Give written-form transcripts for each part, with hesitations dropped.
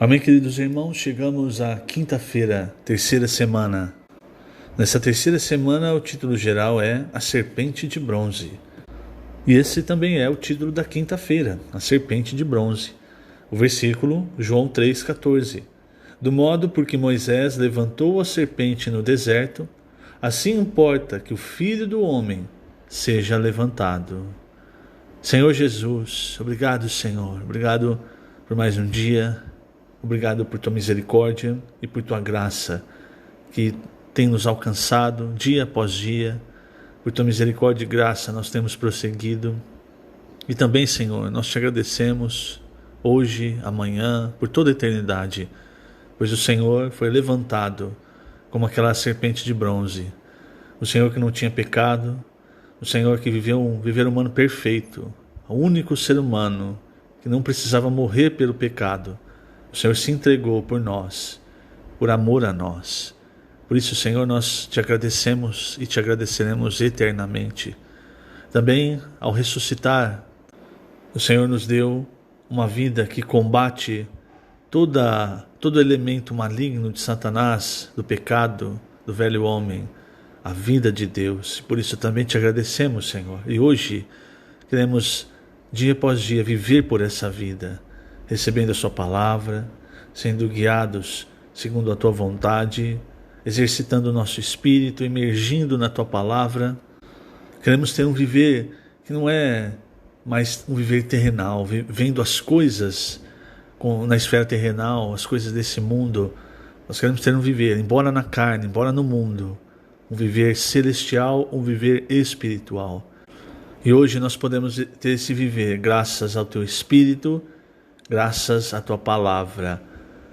Amém, queridos irmãos, chegamos à quinta-feira, terceira semana. Nessa terceira semana, o título geral é A Serpente de Bronze. E esse também é o título da quinta-feira, A Serpente de Bronze. O versículo, João 3,14. Do modo porque Moisés levantou a serpente no deserto, assim importa que o Filho do Homem seja levantado. Senhor Jesus, obrigado, Senhor. Obrigado por mais um dia. Obrigado por tua misericórdia e por tua graça que tem nos alcançado dia após dia. Por tua misericórdia e graça nós temos prosseguido. E também, Senhor, nós te agradecemos hoje, amanhã, por toda a eternidade, pois o Senhor foi levantado como aquela serpente de bronze. O Senhor que não tinha pecado, o Senhor que viveu um viver humano perfeito, o único ser humano que não precisava morrer pelo pecado. O Senhor se entregou por nós, por amor a nós. Por isso, Senhor, nós te agradecemos e te agradeceremos eternamente. Também, ao ressuscitar, o Senhor nos deu uma vida que combate todo elemento maligno de Satanás, do pecado, do velho homem, a vida de Deus. Por isso também te agradecemos, Senhor. E hoje queremos, dia após dia, viver por essa vida, recebendo a sua palavra, sendo guiados segundo a tua vontade, exercitando o nosso espírito, emergindo na tua palavra. Queremos ter um viver que não é mais um viver terrenal, vendo as coisas na esfera terrenal, as coisas desse mundo. Nós queremos ter um viver, embora na carne, embora no mundo, um viver celestial, um viver espiritual. E hoje nós podemos ter esse viver graças ao teu Espírito, graças à tua palavra.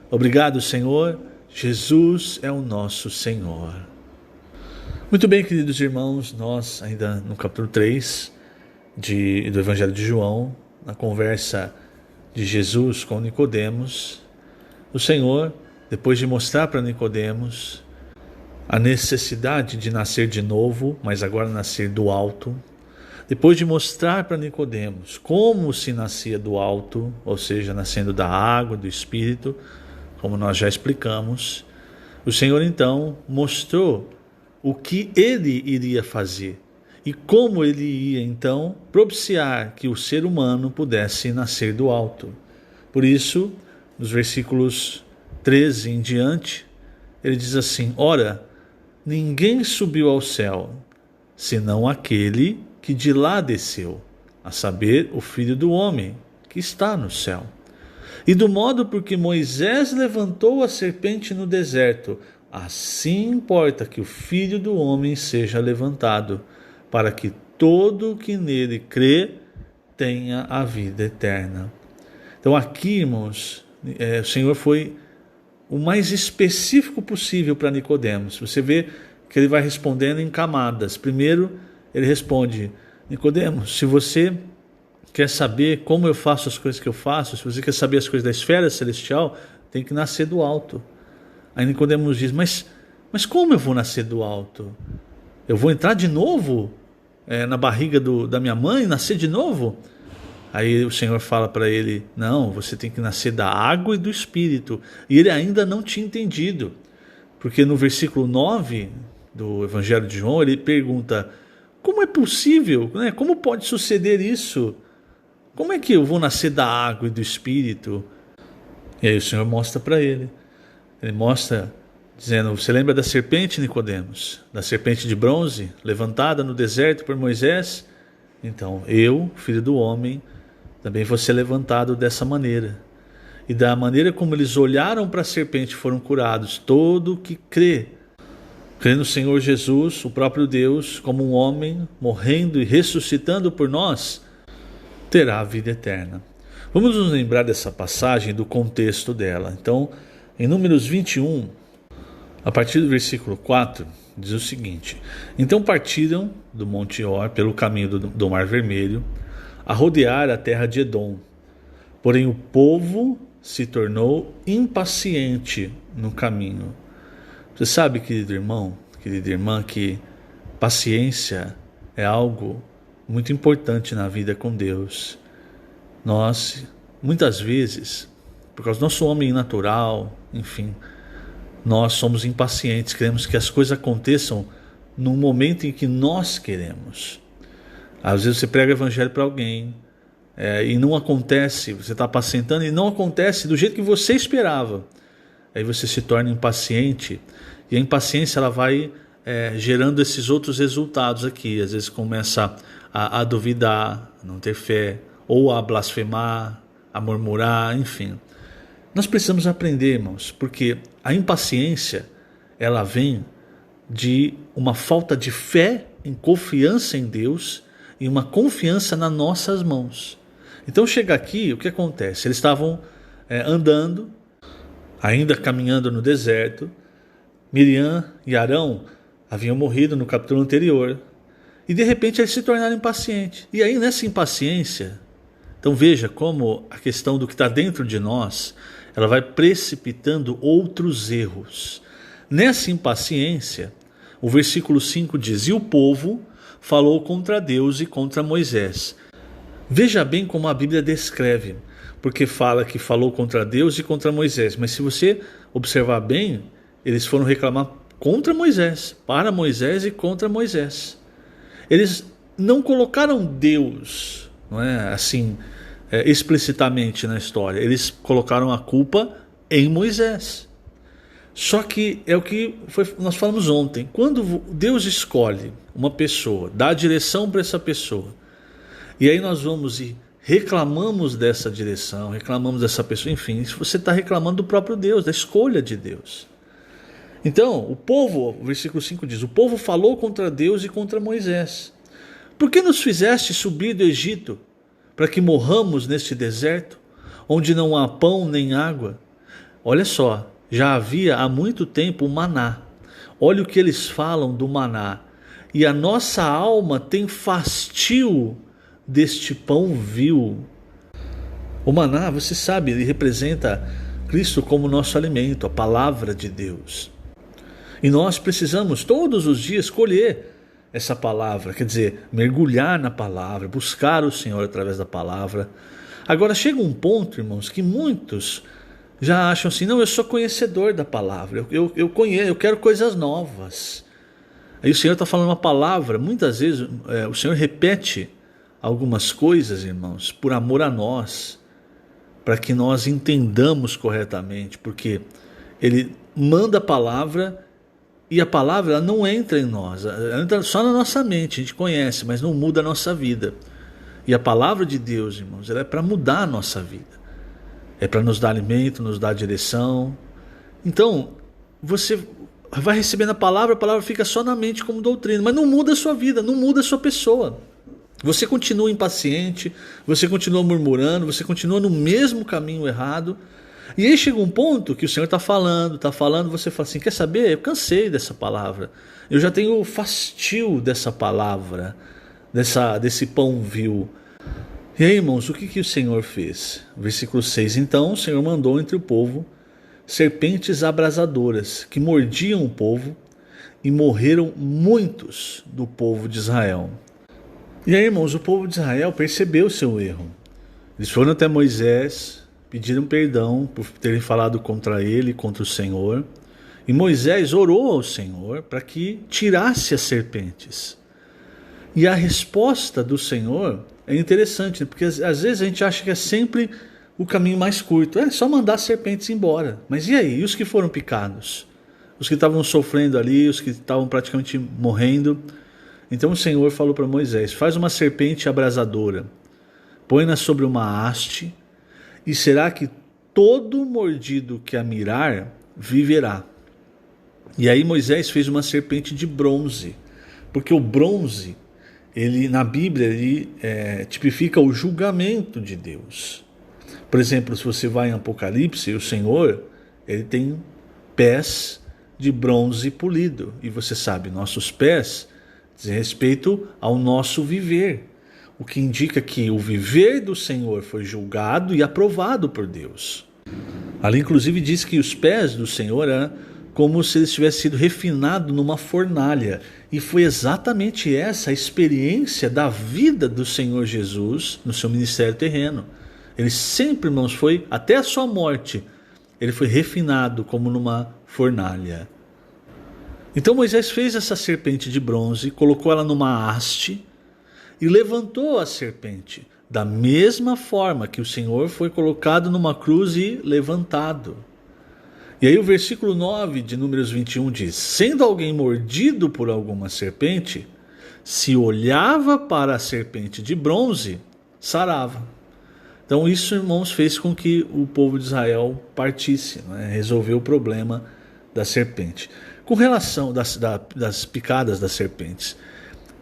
Obrigado, Senhor. Jesus é o nosso Senhor. Muito bem, queridos irmãos, nós ainda no capítulo 3 do Evangelho de João, na conversa de Jesus com Nicodemos, o Senhor, depois de mostrar para Nicodemos a necessidade de nascer de novo, mas agora nascer do alto, depois de mostrar para Nicodemos como se nascia do alto, ou seja, nascendo da água, do Espírito, como nós já explicamos, o Senhor então mostrou o que ele iria fazer e como ele ia então propiciar que o ser humano pudesse nascer do alto. Por isso, nos versículos 13 em diante, ele diz assim: Ora, ninguém subiu ao céu, senão aquele que de lá desceu, a saber, o Filho do Homem, que está no céu. E do modo porque Moisés levantou a serpente no deserto, assim importa que o Filho do Homem seja levantado, para que todo o que nele crê tenha a vida eterna. Então aqui, irmãos, o Senhor foi o mais específico possível para Nicodemos. Você vê que ele vai respondendo em camadas. Primeiro, ele responde: Nicodemos, se você quer saber como eu faço as coisas que eu faço, se você quer saber as coisas da esfera celestial, tem que nascer do alto. Aí Nicodemos diz: mas como eu vou nascer do alto? Eu vou entrar de novo na barriga da minha mãe, nascer de novo? Aí o Senhor fala para ele: não, você tem que nascer da água e do Espírito. E ele ainda não tinha entendido, porque no versículo 9 do Evangelho de João, ele pergunta: como é possível? Né? Como pode suceder isso? Como é que eu vou nascer da água e do Espírito? E aí o Senhor mostra para ele. Ele mostra dizendo: você lembra da serpente, Nicodemos? Da serpente de bronze, levantada no deserto por Moisés? Então, eu, Filho do Homem, também vou ser levantado dessa maneira. E da maneira como eles olharam para a serpente foram curados. Todo o que crê no Senhor Jesus, o próprio Deus, como um homem, morrendo e ressuscitando por nós, terá a vida eterna. Vamos nos lembrar dessa passagem, do contexto dela. Então, em Números 21, a partir do versículo 4, diz o seguinte: Então partiram do Monte Or pelo caminho do Mar Vermelho, a rodear a terra de Edom. Porém o povo se tornou impaciente no caminho. Você sabe, querido irmão, querida irmã, que paciência é algo muito importante na vida com Deus. Nós, muitas vezes, por causa do nosso homem natural, enfim, nós somos impacientes, queremos que as coisas aconteçam no momento em que nós queremos. Às vezes você prega o evangelho para alguém e não acontece, você está apacentando e não acontece do jeito que você esperava. Aí você se torna impaciente, e a impaciência ela vai gerando esses outros resultados aqui. Às vezes começa a duvidar, a não ter fé, ou a blasfemar, a murmurar, enfim. Nós precisamos aprender, irmãos, porque a impaciência ela vem de uma falta de fé em confiança em Deus e uma confiança nas nossas mãos. Então chega aqui, o que acontece? Eles estavam andando, ainda caminhando no deserto. Miriam e Arão haviam morrido no capítulo anterior, e de repente eles se tornaram impacientes. E aí nessa impaciência, então veja como a questão do que está dentro de nós, ela vai precipitando outros erros. Nessa impaciência, o versículo 5 diz: e o povo falou contra Deus e contra Moisés. Veja bem como a Bíblia descreve, porque fala que falou contra Deus e contra Moisés, mas se você observar bem, eles foram reclamar contra Moisés, para Moisés e contra Moisés. Eles não colocaram Deus, não é assim, explicitamente na história. Eles colocaram a culpa em Moisés. Só que é o que nós falamos ontem. Quando Deus escolhe uma pessoa, dá a direção para essa pessoa, e aí nós vamos e reclamamos dessa direção, reclamamos dessa pessoa, enfim, você está reclamando do próprio Deus, da escolha de Deus. Então, o povo, o versículo 5 diz: o povo falou contra Deus e contra Moisés. Por que nos fizeste subir do Egito, para que morramos neste deserto, onde não há pão nem água? Olha só, já havia há muito tempo o maná. Olha o que eles falam do maná. E a nossa alma tem fastio deste pão vil. O maná, você sabe, ele representa Cristo como nosso alimento, a palavra de Deus. E nós precisamos todos os dias colher essa palavra, quer dizer, mergulhar na palavra, buscar o Senhor através da palavra. Agora chega um ponto, irmãos, que muitos já acham assim: não, eu sou conhecedor da palavra, eu conheço, eu quero coisas novas. Aí o Senhor está falando uma palavra, muitas vezes o Senhor repete algumas coisas, irmãos, por amor a nós, para que nós entendamos corretamente, porque Ele manda a palavra e a palavra ela não entra em nós, ela entra só na nossa mente, a gente conhece, mas não muda a nossa vida. E a palavra de Deus, irmãos, ela é para mudar a nossa vida, é para nos dar alimento, nos dar direção. Então, você vai recebendo a palavra fica só na mente como doutrina, mas não muda a sua vida, não muda a sua pessoa. Você continua impaciente, você continua murmurando, você continua no mesmo caminho errado. E aí chega um ponto que o Senhor está falando, você fala assim: quer saber? Eu cansei dessa palavra, eu já tenho fastio dessa palavra, desse pão vil. E aí, irmãos, o que o Senhor fez? Versículo 6: então o Senhor mandou entre o povo serpentes abrasadoras, que mordiam o povo, e morreram muitos do povo de Israel. E aí, irmãos, o povo de Israel percebeu o seu erro. Eles foram até Moisés, pediram perdão por terem falado contra ele, contra o Senhor. E Moisés orou ao Senhor para que tirasse as serpentes. E a resposta do Senhor é interessante, porque às vezes a gente acha que é sempre o caminho mais curto. É só mandar as serpentes embora. Mas e aí? E os que foram picados? Os que estavam sofrendo ali, os que estavam praticamente morrendo? Então o Senhor falou para Moisés: faz uma serpente abrasadora, põe-na sobre uma haste, e será que todo mordido que a mirar viverá. E aí Moisés fez uma serpente de bronze, porque o bronze, ele, na Bíblia, ele tipifica o julgamento de Deus. Por exemplo, se você vai em Apocalipse, o Senhor, ele tem pés de bronze polido, e você sabe, nossos pés dizem respeito ao nosso viver, o que indica que o viver do Senhor foi julgado e aprovado por Deus. Ali inclusive diz que os pés do Senhor eram como se eles tivessem sido refinados numa fornalha, e foi exatamente essa a experiência da vida do Senhor Jesus no seu ministério terreno. Ele sempre, irmãos, foi, até a sua morte, ele foi refinado como numa fornalha. Então Moisés fez essa serpente de bronze, colocou ela numa haste e levantou a serpente, da mesma forma que o Senhor foi colocado numa cruz e levantado. E aí o versículo 9 de Números 21 diz: sendo alguém mordido por alguma serpente, se olhava para a serpente de bronze, sarava. Então isso, irmãos, fez com que o povo de Israel partisse, né? Resolveu o problema da serpente. Com relação das picadas das serpentes,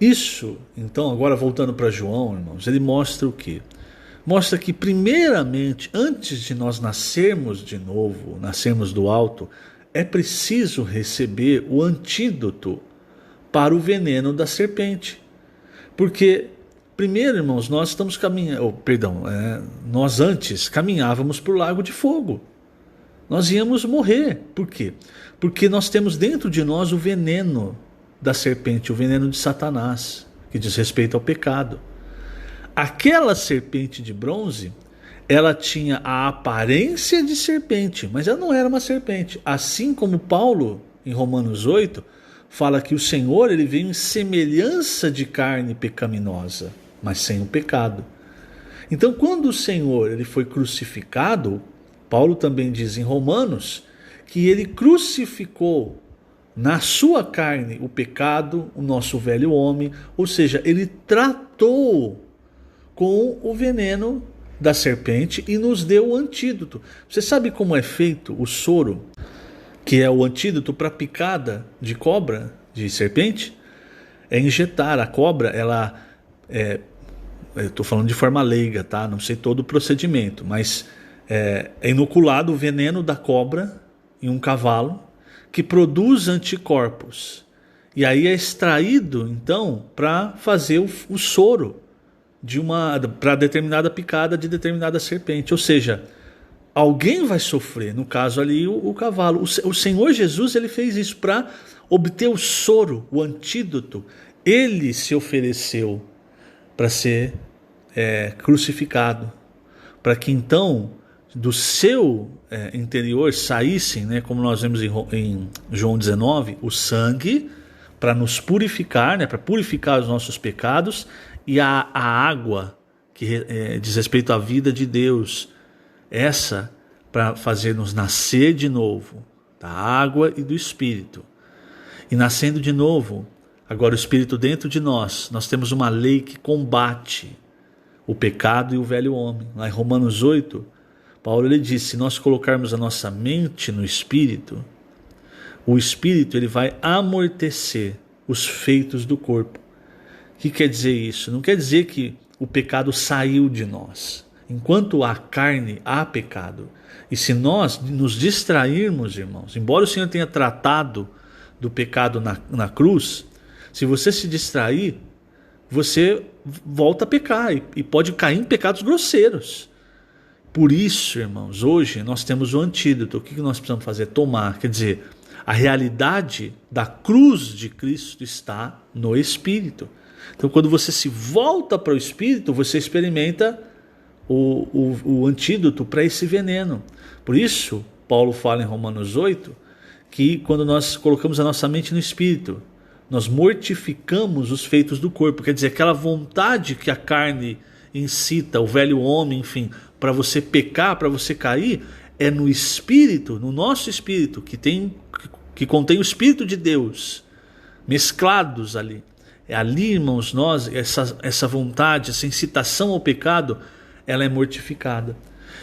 isso, então, agora voltando para João, irmãos, ele mostra o quê? Mostra que, primeiramente, antes de nós nascermos de novo, nascermos do alto, é preciso receber o antídoto para o veneno da serpente. Porque, primeiro, irmãos, nós estamos caminhando, nós antes caminhávamos por lago de fogo. Nós íamos morrer. Por quê? Porque nós temos dentro de nós o veneno da serpente, o veneno de Satanás, que diz respeito ao pecado. Aquela serpente de bronze, ela tinha a aparência de serpente, mas ela não era uma serpente. Assim como Paulo, em Romanos 8, fala que o Senhor, ele veio em semelhança de carne pecaminosa, mas sem o pecado. Então, quando o Senhor ele foi crucificado, Paulo também diz em Romanos que ele crucificou na sua carne o pecado, o nosso velho homem, ou seja, ele tratou com o veneno da serpente e nos deu o antídoto. Você sabe como é feito o soro, que é o antídoto para picada de cobra, de serpente? É injetar a cobra, eu estou falando de forma leiga, tá? Não sei todo o procedimento, mas é inoculado o veneno da cobra em um cavalo que produz anticorpos. E aí é extraído, então, para fazer o soro para determinada picada de determinada serpente. Ou seja, alguém vai sofrer, no caso ali o cavalo. O Senhor Jesus, ele fez isso para obter o soro, o antídoto. Ele se ofereceu para ser crucificado, para que então do seu interior saíssem, né, como nós vemos em João 19, o sangue para nos purificar, né, para purificar os nossos pecados, e a água que diz respeito à vida de Deus, essa para fazer-nos nascer de novo, da água e do Espírito. E nascendo de novo, agora o Espírito dentro de nós temos uma lei que combate o pecado e o velho homem. Lá em Romanos 8, Paulo ele diz: se nós colocarmos a nossa mente no Espírito, o Espírito ele vai amortecer os feitos do corpo. O que quer dizer isso? Não quer dizer que o pecado saiu de nós. Enquanto há carne, há pecado. E se nós nos distrairmos, irmãos, embora o Senhor tenha tratado do pecado na cruz, se você se distrair, você volta a pecar e pode cair em pecados grosseiros. Por isso, irmãos, hoje nós temos o antídoto. O que nós precisamos fazer? Tomar. Quer dizer, a realidade da cruz de Cristo está no Espírito. Então, quando você se volta para o Espírito, você experimenta o antídoto para esse veneno. Por isso, Paulo fala em Romanos 8, que quando nós colocamos a nossa mente no Espírito, nós mortificamos os feitos do corpo. Quer dizer, aquela vontade que a carne incita, o velho homem, enfim, para você pecar, para você cair, é no Espírito, no nosso Espírito, que contém o Espírito de Deus, mesclados ali. É ali, irmãos, essa vontade, essa incitação ao pecado, ela é mortificada.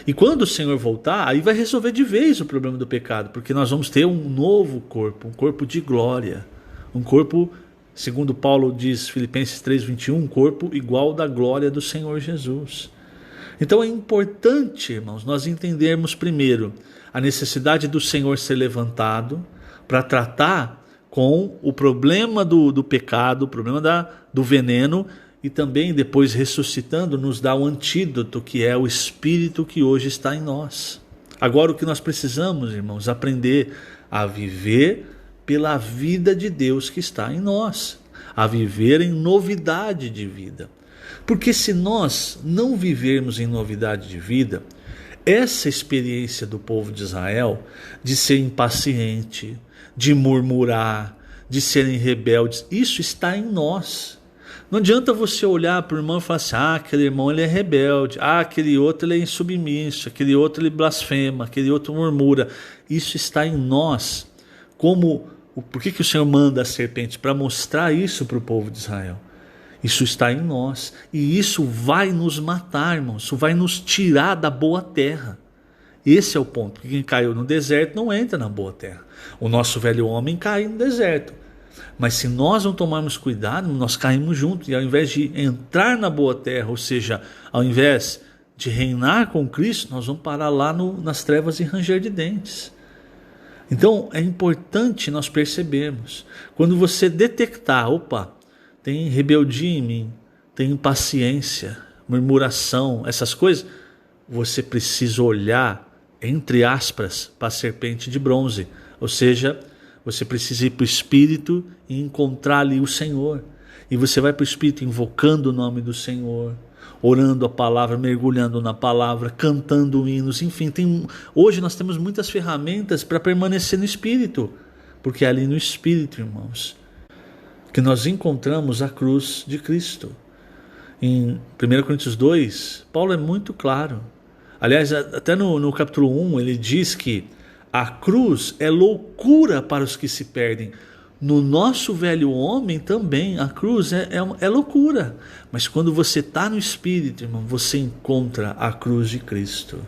E quando o Senhor voltar, aí vai resolver de vez o problema do pecado, porque nós vamos ter um novo corpo, um corpo de glória, um corpo, segundo Paulo diz, Filipenses 3:21, um corpo igual ao da glória do Senhor Jesus. Então é importante, irmãos, nós entendermos primeiro a necessidade do Senhor ser levantado para tratar com o problema do pecado, o problema do veneno, e também depois ressuscitando nos dá o antídoto, que é o Espírito que hoje está em nós. Agora o que nós precisamos, irmãos, aprender a viver pela vida de Deus que está em nós, a viver em novidade de vida. Porque se nós não vivermos em novidade de vida, essa experiência do povo de Israel de ser impaciente, de murmurar, de serem rebeldes, isso está em nós. Não adianta você olhar para o irmão e falar assim, aquele irmão ele é rebelde, aquele outro ele é insubmisso, aquele outro ele blasfema, aquele outro murmura. Isso está em nós. Por que o Senhor manda a serpente? Para mostrar isso para o povo de Israel. Isso está em nós. E isso vai nos matar, irmãos. Isso vai nos tirar da boa terra. Esse é o ponto. Quem caiu no deserto não entra na boa terra. O nosso velho homem cai no deserto. Mas se nós não tomarmos cuidado, nós caímos junto. E ao invés de entrar na boa terra, ou seja, ao invés de reinar com Cristo, nós vamos parar lá nas trevas e ranger de dentes. Então é importante nós percebermos. Quando você detectar, tem rebeldia em mim, tem impaciência, murmuração, essas coisas, você precisa olhar, entre aspas, para a serpente de bronze. Ou seja, você precisa ir para o Espírito e encontrar ali o Senhor. E você vai para o Espírito invocando o nome do Senhor, orando a palavra, mergulhando na palavra, cantando hinos, enfim. Hoje nós temos muitas ferramentas para permanecer no Espírito, porque é ali no Espírito, irmãos, que nós encontramos a cruz de Cristo. Em 1 Coríntios 2, Paulo é muito claro. Aliás, até no capítulo 1, ele diz que a cruz é loucura para os que se perdem. No nosso velho homem também, a cruz é loucura. Mas quando você está no Espírito, irmão, você encontra a cruz de Cristo.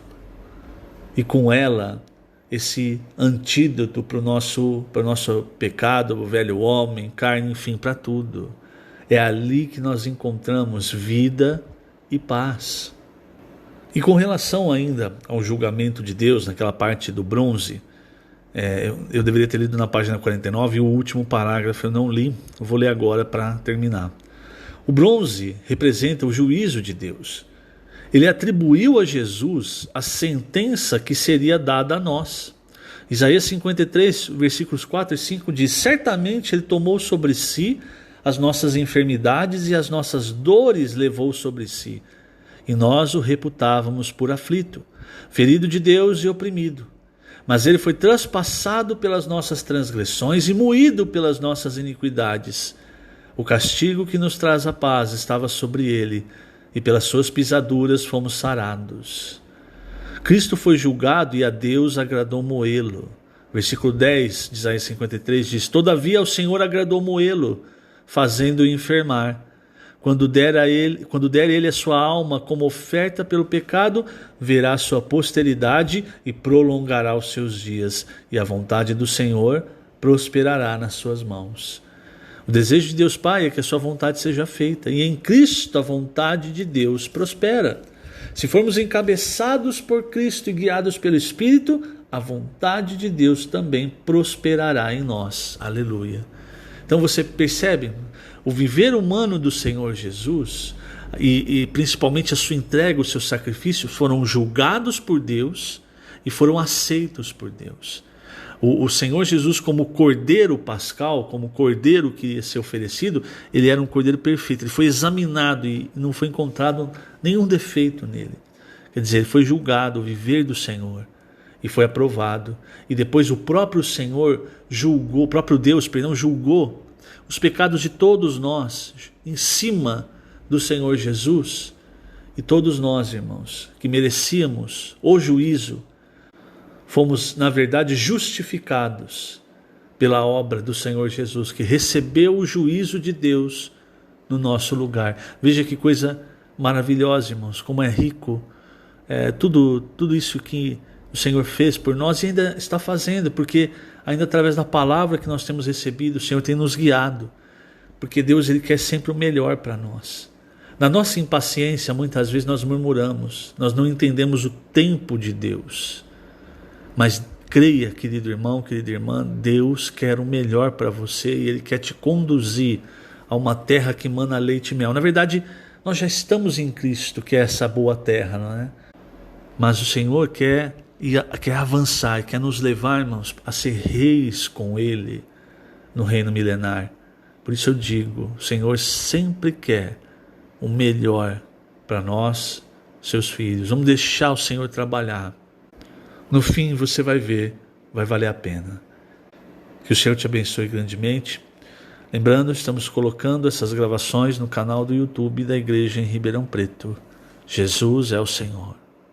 E com ela, esse antídoto para o nosso pecado, o velho homem, carne, enfim, para tudo. É ali que nós encontramos vida e paz. E com relação ainda ao julgamento de Deus, naquela parte do bronze, eu deveria ter lido na página 49 e o último parágrafo eu não li, eu vou ler agora para terminar. O bronze representa o juízo de Deus. Ele atribuiu a Jesus a sentença que seria dada a nós. Isaías 53, versículos 4 e 5 diz: certamente ele tomou sobre si as nossas enfermidades e as nossas dores levou sobre si. E nós o reputávamos por aflito, ferido de Deus e oprimido. Mas ele foi traspassado pelas nossas transgressões e moído pelas nossas iniquidades. O castigo que nos traz a paz estava sobre ele, e pelas suas pisaduras fomos sarados. Cristo foi julgado e a Deus agradou moê-lo. Versículo 10 de Isaías 53 diz: todavia ao Senhor agradou moê-lo, fazendo-o enfermar. Quando der ele a sua alma como oferta pelo pecado, verá a sua posteridade e prolongará os seus dias, e a vontade do Senhor prosperará nas suas mãos. O desejo de Deus Pai é que a sua vontade seja feita, e em Cristo a vontade de Deus prospera. Se formos encabeçados por Cristo e guiados pelo Espírito, a vontade de Deus também prosperará em nós. Aleluia. Então você percebe? O viver humano do Senhor Jesus e principalmente a sua entrega, o seu sacrifício, foram julgados por Deus e foram aceitos por Deus. O Senhor Jesus, como cordeiro pascal, como cordeiro que ia ser oferecido, ele era um cordeiro perfeito. Ele foi examinado e não foi encontrado nenhum defeito nele. Quer dizer, ele foi julgado, o viver do Senhor, e foi aprovado. E depois o próprio Senhor julgou, o próprio Deus, julgou os pecados de todos nós em cima do Senhor Jesus. E todos nós, irmãos, que merecíamos o juízo, fomos na verdade justificados pela obra do Senhor Jesus, que recebeu o juízo de Deus no nosso lugar. Veja que coisa maravilhosa, irmãos, como é rico tudo isso que o Senhor fez por nós e ainda está fazendo, porque ainda através da palavra que nós temos recebido, o Senhor tem nos guiado, porque Deus ele quer sempre o melhor para nós. Na nossa impaciência, muitas vezes nós murmuramos, nós não entendemos o tempo de Deus. Mas creia, querido irmão, querida irmã, Deus quer o melhor para você e Ele quer te conduzir a uma terra que mana leite e mel. Na verdade, nós já estamos em Cristo, que é essa boa terra, não é? Mas o Senhor quer avançar, quer nos levar, irmãos, a ser reis com Ele no reino milenar. Por isso eu digo, o Senhor sempre quer o melhor para nós, seus filhos. Vamos deixar o Senhor trabalhar. No fim você vai ver, vai valer a pena. Que o Senhor te abençoe grandemente. Lembrando, estamos colocando essas gravações no canal do YouTube da Igreja em Ribeirão Preto. Jesus é o Senhor.